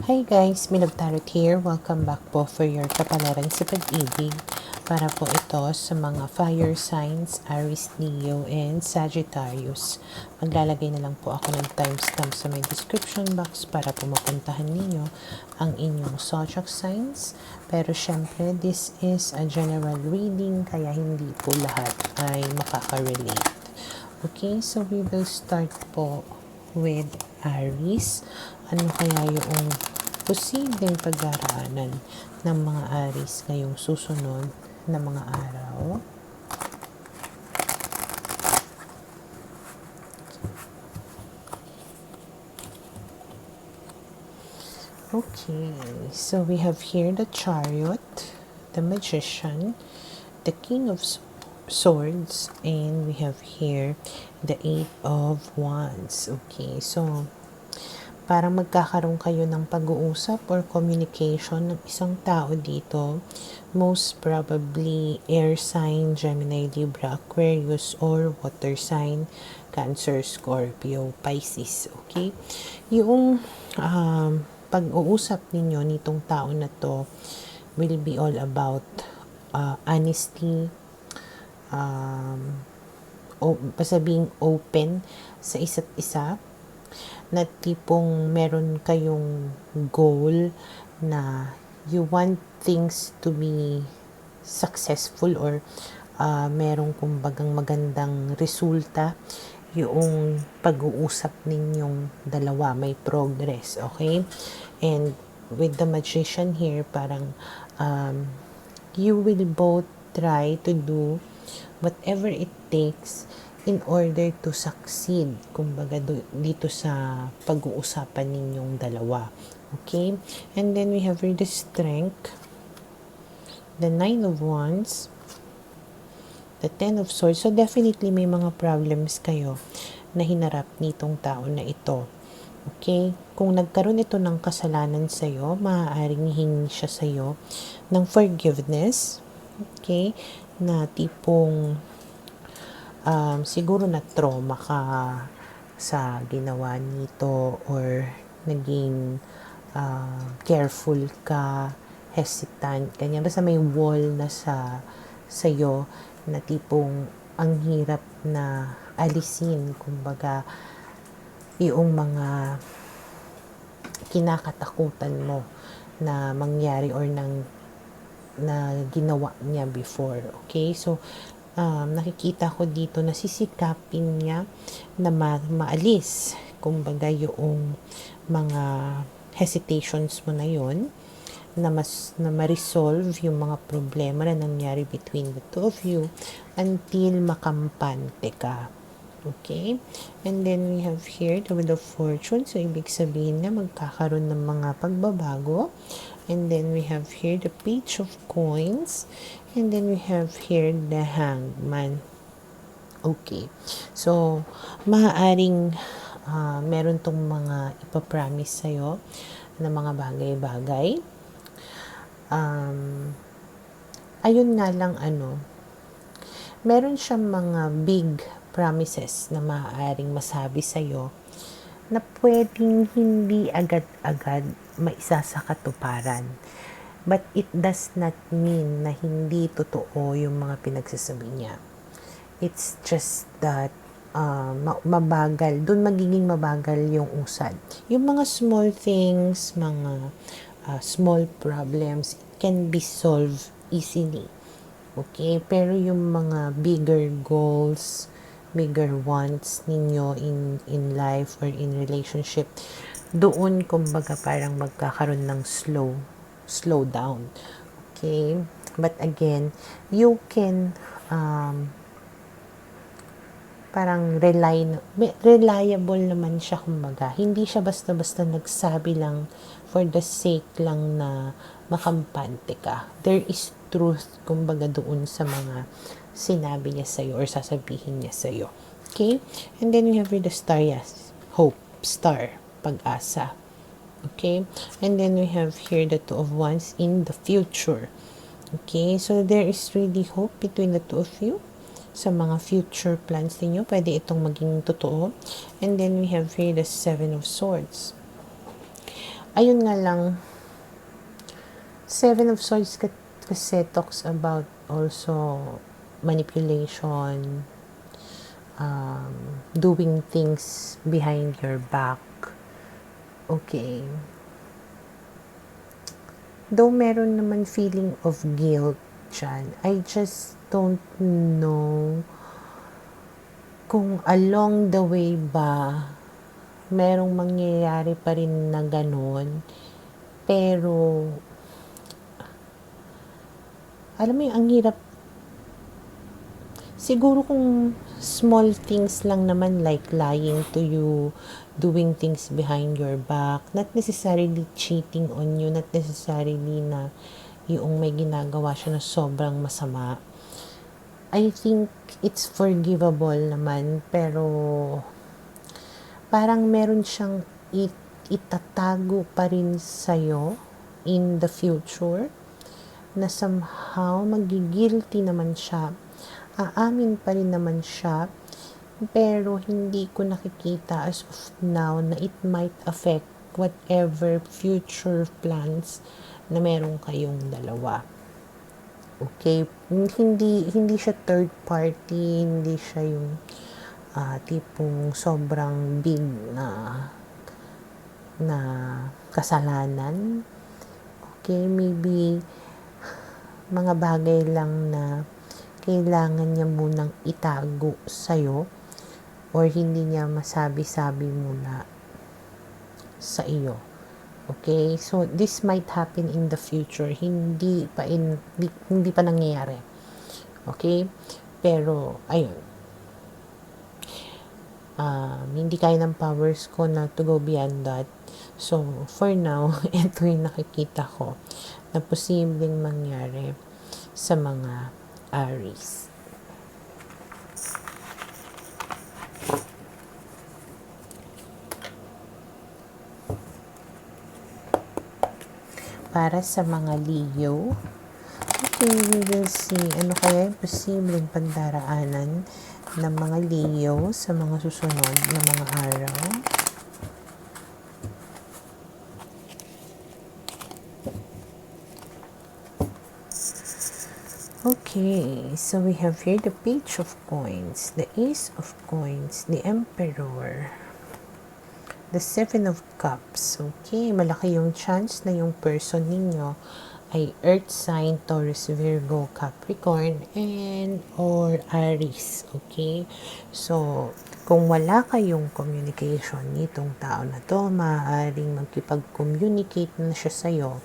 Hi guys, Milog Tarot here. Welcome back po for your kapalaran sa pag-ibig. Para po ito sa mga fire signs, Aries, Leo, and Sagittarius. Maglalagay na lang po ako ng timestamp sa my description box para po mapuntahan ninyo ang inyong zodiac signs. Pero syempre, this is a general reading kaya hindi po lahat ay makaka-relate. Okay, so we will start po with Aries. Ano kaya yung posibleng pagdaraanan ng mga Aries ngayong susunod na mga araw? Okay, so we have here the Chariot, the Magician, the King of Swords, and we have here the Eight of Wands. Okay, so parang magkakaroon kayo ng pag-uusap or communication ng isang tao dito. Most probably air sign, Gemini, Libra, Aquarius, or water sign, Cancer, Scorpio, Pisces. Okay? Yung pag-uusap ninyo nitong tao na to will be all about honesty, basta being open sa isa't isa, na tipong meron kayong goal na you want things to be successful or merong kumbagang magandang resulta yung pag-uusap ninyong dalawa, may progress, okay? And with the Magician here, parang you will both try to do whatever it takes in order to succeed, kumbaga dito sa pag-uusapan ninyong dalawa. Okay? And then we have here the Strength, the Nine of Wands, the Ten of Swords. So definitely may mga problems kayo na hinarap nitong tao na ito. Okay? Kung nagkaroon ito ng kasalanan sa'yo, maaaring hingi siya sa'yo ng forgiveness. Okay? Na tipong siguro na trauma ka sa ginawa nito or naging careful ka, hesitant, ganyan. Basta may wall na sa'yo na tipong ang hirap na alisin, kumbaga, yung mga kinakatakutan mo na mangyari or na ginawa niya before. Okay? So, nakikita ko dito na sisikapin niya na maalis, kumbaga yung mga hesitations mo na yon, na ma-resolve yung mga problema na nangyari between the two of you until makampante ka. Okay? And then we have here the Wheel of Fortune. So, ibig sabihin na magkakaroon ng mga pagbabago. And then we have here the Page of Coins. And then we have here the Hangman. Okay. So, maaaring meron tong mga ipapromise sa'yo na mga bagay-bagay. Ayun nga lang meron siyang mga big promises na maaaring masabi sa'yo na pwedeng hindi agad-agad maisa sa katuparan. But it does not mean na hindi totoo yung mga pinagsasabi niya. It's just that mabagal. Doon magiging mabagal yung usad. Yung mga small things, mga small problems, it can be solved easily. Okay? Pero yung mga bigger goals, bigger wants ninyo in life or in relationship, doon kumbaga parang magkakaroon ng slow down. Okay? But again, you can parang reliable naman siya, kumbaga. Hindi siya basta-basta nagsabi lang for the sake lang na makampante ka. There is truth, kumbaga, doon sa mga sinabi niya sa'yo or sasabihin niya sa'yo. Okay? And then we have the Star, yes. Hope, star, pag-asa. Okay? And then we have here the Two of Wands in the future. Okay? So there is really hope between the two of you. Sa mga future plans niyo, pwede itong maging totoo. And then we have here the Seven of Swords. ayun nga lang, Seven of Swords kasi talks about also manipulation, doing things behind your back. Okay. Though meron naman feeling of guilt dyan, I just don't know kung along the way ba merong mangyayari pa rin na ganun. Pero, alam mo yung ang hirap. Siguro kung small things lang naman like lying to you, doing things behind your back, not necessarily cheating on you, not necessarily na yung may ginagawa siya na sobrang masama. I think it's forgivable naman, pero parang meron siyang itatago pa rin sa'yo in the future na somehow magigilty naman siya. Aamin pa rin naman siya, pero hindi ko nakikita as of now na it might affect whatever future plans na meron kayong dalawa. Okay? Hindi siya third party, hindi siya yung tipong sobrang big na kasalanan. Okay? Maybe mga bagay lang na kailangan niya munang itago sa'yo or hindi niya masabi-sabi muna sa iyo. Okay? So, this might happen in the future. Hindi pa nangyayari. Okay? Pero, ayun. Hindi kaya ng powers ko na to go beyond that. So, for now, ito yung nakikita ko na posibleng mangyari sa mga Aries. Para sa mga Leo, okay, we will see ano kaya yung posibleng pagdaraanan ng mga Leo sa mga susunod na mga araw. Okay, so we have here the Page of Coins, the Ace of Coins, the Emperor, the Seven of Cups. Okay, malaki yung chance na yung person ninyo ay Earth sign, Taurus, Virgo, Capricorn, and or Aries. Okay, so kung wala kayong communication nitong tao na to, maaaring magkipag-communicate na siya sa'yo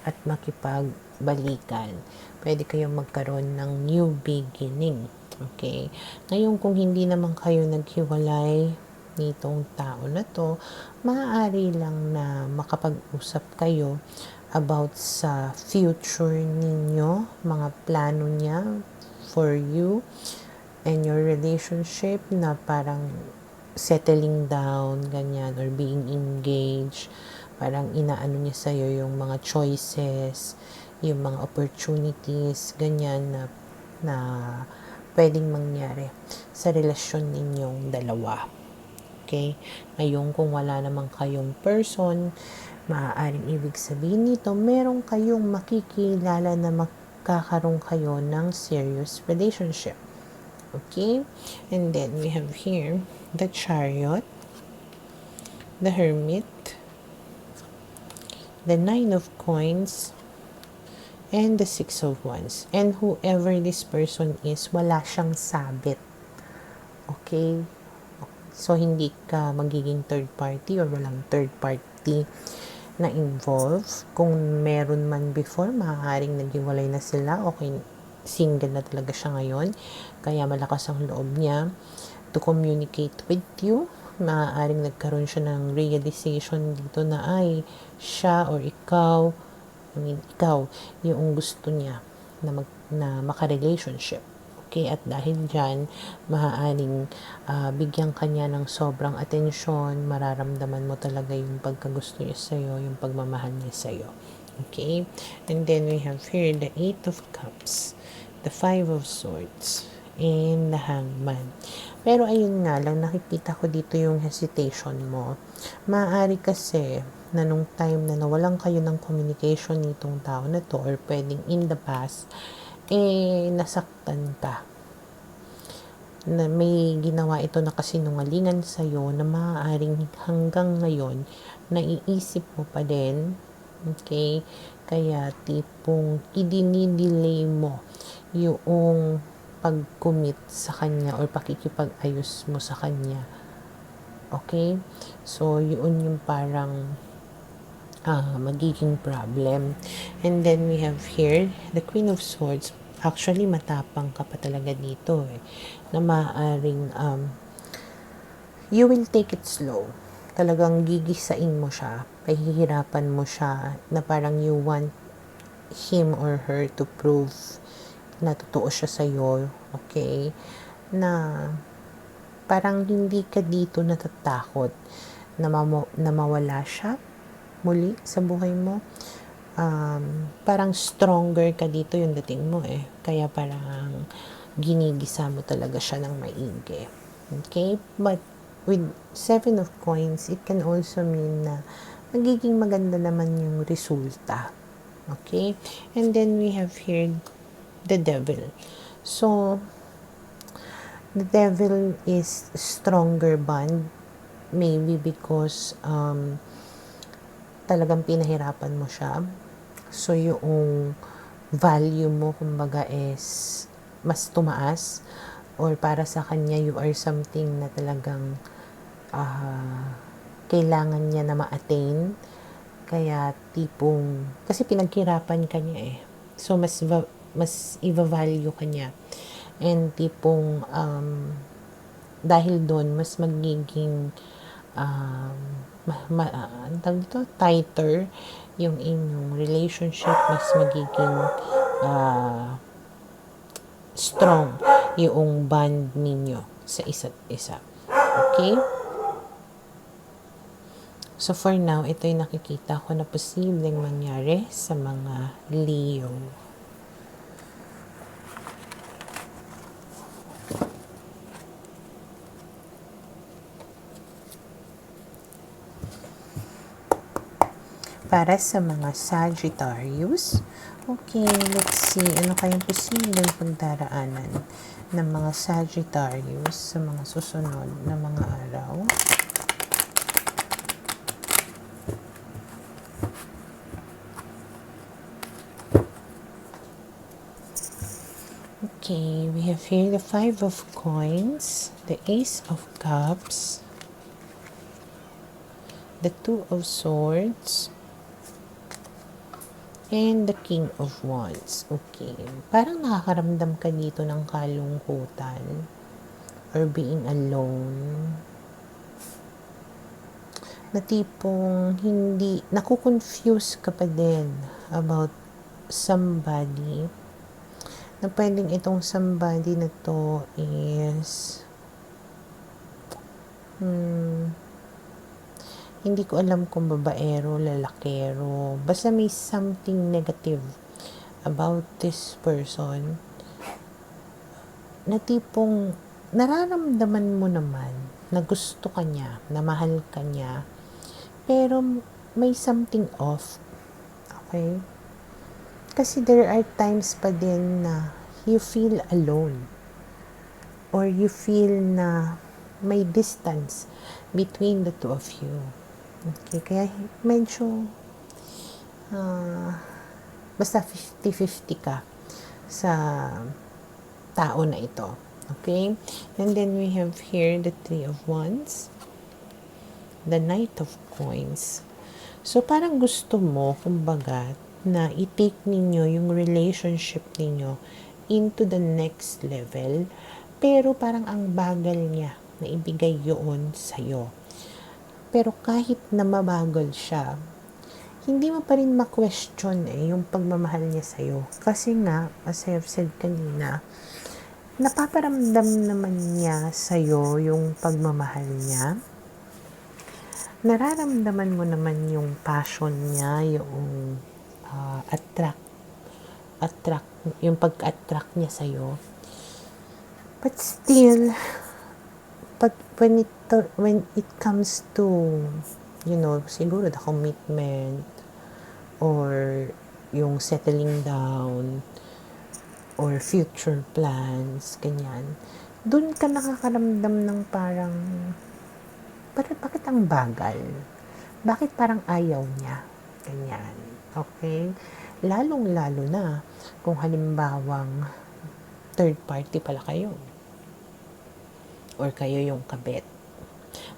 at makipagbalikan. Pwede kayong magkaroon ng new beginning. Okay? Ngayon, kung hindi naman kayo naghiwalay nitong tao na to, maaari lang na makapag-usap kayo about sa future ninyo, mga plano niya for you and your relationship na parang settling down, ganyan, or being engaged. Parang inaano niya sa'yo yung mga choices, yung mga opportunities, ganyan na pwedeng mangyari sa relasyon ninyong dalawa. Okay? Ngayon, kung wala naman kayong person, maaaring ibig sabihin nito, meron kayong makikilala na magkakaroon kayo ng serious relationship. Okay? And then, we have here the Chariot, the Hermit, the Nine of Coins, and the Six of Wands. And whoever this person is, wala siyang sabit. Okay? So, hindi ka magiging third party or walang third party na involved. Kung meron man before, maaaring naghiwalay na sila. Okay, single na talaga siya ngayon. Kaya malakas ang loob niya to communicate with you. Maaaring nagkaroon siya ng realization dito na ay siya or ikaw, ikaw, yung gusto niya na maka-relationship. Okay, at dahil dyan, maaaring bigyan kanya ng sobrang atensyon, mararamdaman mo talaga yung pagkagusto niya sa'yo, yung pagmamahal niya sa'yo. Okay, and then we have here the Eight of Cups, the Five of Swords, and the Hangman. Pero ayun nga lang, nakikita ko dito yung hesitation mo. Maaari kasi na nung time na nawalan kayo ng communication nitong tao na to, or pwedeng in the past, nasaktan ka. Na may ginawa ito na kasinungalingan sa'yo na maaaring hanggang ngayon, naiisip mo pa din. Okay? Kaya tipong idinidelay mo yung pag-commit sa kanya or pakikipag-ayos mo sa kanya. Okay? So, yun yung parang magiging problem. And then we have here, the Queen of Swords. Actually, matapang ka pa talaga dito na maaaring you will take it slow. Talagang gigisain mo siya, pahihirapan mo siya na parang you want him or her to prove na totoo siya sa'yo, okay? Na parang hindi ka dito natatakot na mawala siya muli sa buhay mo. Parang stronger ka dito yung dating mo Kaya parang ginigisa mo talaga siya ng maigi. Okay? But with 7 of coins, it can also mean na magiging maganda naman yung resulta. Okay? And then we have here the Devil. So, the Devil is stronger bond, maybe because talagang pinahirapan mo siya. So, yung value mo, kumbaga, is mas tumaas, or para sa kanya, you are something na talagang kailangan niya na ma-attain. Kaya tipong, kasi pinaghirapan ka niya So, mas i-value ka niya. And tipong, dahil doon, mas magiging tighter yung inyong relationship, mas magiging strong yung bond ninyo sa isa't isa. Okay? So for now, ito yung nakikita ko na posibleng mangyari sa mga Leo. Para sa mga Sagittarius, okay, let's see, ano kayang posibleng pagdaraanan ng mga Sagittarius sa mga susunod na mga araw. Okay, we have here the 5 of Coins, the Ace of Cups, the 2 of Swords, and the King of Wands. Okay, parang nakakaramdam ka dito ng kalungkutan or being alone. Na tipong hindi, nakukonfuse ka pa din about somebody. Na pwedeng itong somebody na to is hindi ko alam kung babaero, lalakero. Basta may something negative about this person na tipong nararamdaman mo naman na gusto ka niya, na mahal ka niya, pero may something off. Okay? Kasi there are times pa din na you feel alone or you feel na may distance between the two of you. Okay, kaya medyo basta 50-50 ka sa tao na ito. Okay? And then we have here the 3 of Wands, the Knight of Coins. So, parang gusto mo, kumbaga, na i-take ninyo yung relationship ninyo into the next level, pero parang ang bagal niya na ibigay yun sa'yo. Pero kahit na mabagal siya, hindi mo pa rin ma-question yung pagmamahal niya sa'yo. Kasi nga, as I have said kanina, napaparamdam naman niya sa'yo yung pagmamahal niya. Nararamdaman mo naman yung passion niya, yung yung pag-attract niya sa'yo. But still, when it comes to, siguro the commitment or yung settling down or future plans, ganyan, dun ka nakakaramdam ng parang, bakit ang bagal? Bakit parang ayaw niya? Ganyan. Okay? Lalong-lalo na kung halimbawang third party pala kayo. Or kayo yung kabet.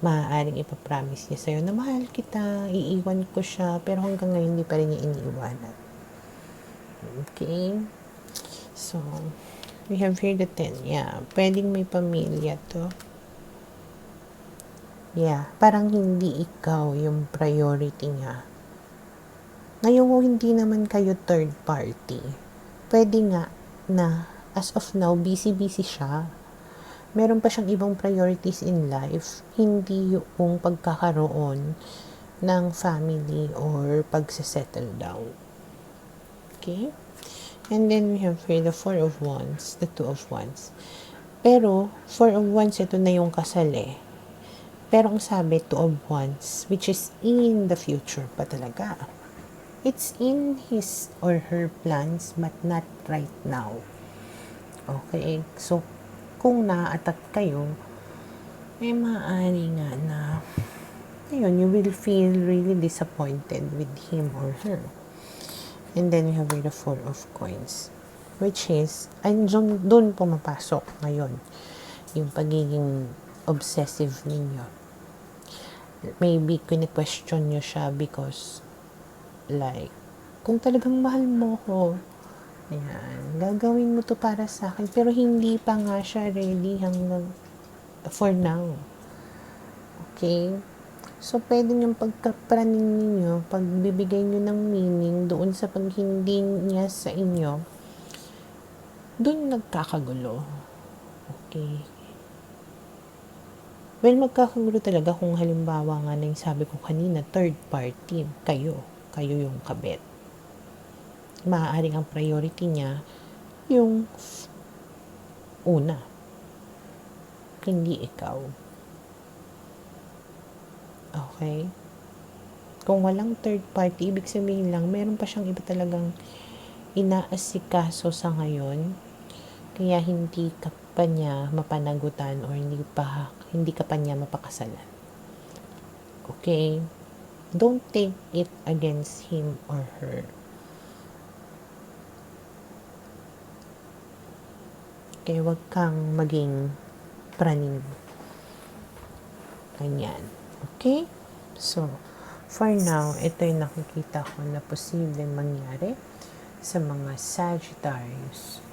Maaaring ipapromise niya sa'yo na mahal kita, iiwan ko siya, pero hanggang ngayon hindi pa rin niya iniiwanan. Okay? So, we have here the 10. Yeah, pwedeng may pamilya to. Yeah, parang hindi ikaw yung priority niya. Ngayon, hindi naman kayo third party. Pwede nga na, as of now, busy-busy siya. Meron pa siyang ibang priorities in life. Hindi yung pagkakaroon ng family or pagsasettle down. Okay? And then we have here the 4 of Wands, the 2 of Wands. Pero, 4 of Wands, ito na yung kasal eh. Pero ang sabi, 2 of Wands, which is in the future pa talaga. It's in his or her plans, but not right now. Okay? So, kung na-attack kayo, maaari nga na, you will feel really disappointed with him or her. And then, we have the 4 of Coins, which is, doon pumapasok ngayon, yung pagiging obsessive ninyo. Maybe kine-question nyo siya because like, kung talagang mahal mo ko, ayan, gagawin mo to para sa akin, pero hindi pa nga siya ready hanggang for now. Okay? So, pwede niyong pagkapraning ninyo, pagbibigay niyo ng meaning doon sa pag hindi niya sa inyo, doon nagkakagulo. Okay? Well, magkakagulo talaga kung halimbawa nga na yung sabi ko kanina, third party, kayo yung kabet. Maaaring ang priority niya yung una, hindi ikaw. Okay? Kung walang third party, ibig sabihin lang, meron pa siyang iba talagang inaasikaso sa ngayon, kaya hindi ka pa niya mapanagutan or hindi ka pa niya mapakasalan. Okay? Don't take it against him or her. Okay, wag kang maging praning. Ganyan. Okay? So, for now, ito yung nakikita ko na posibleng mangyari sa mga Sagittarius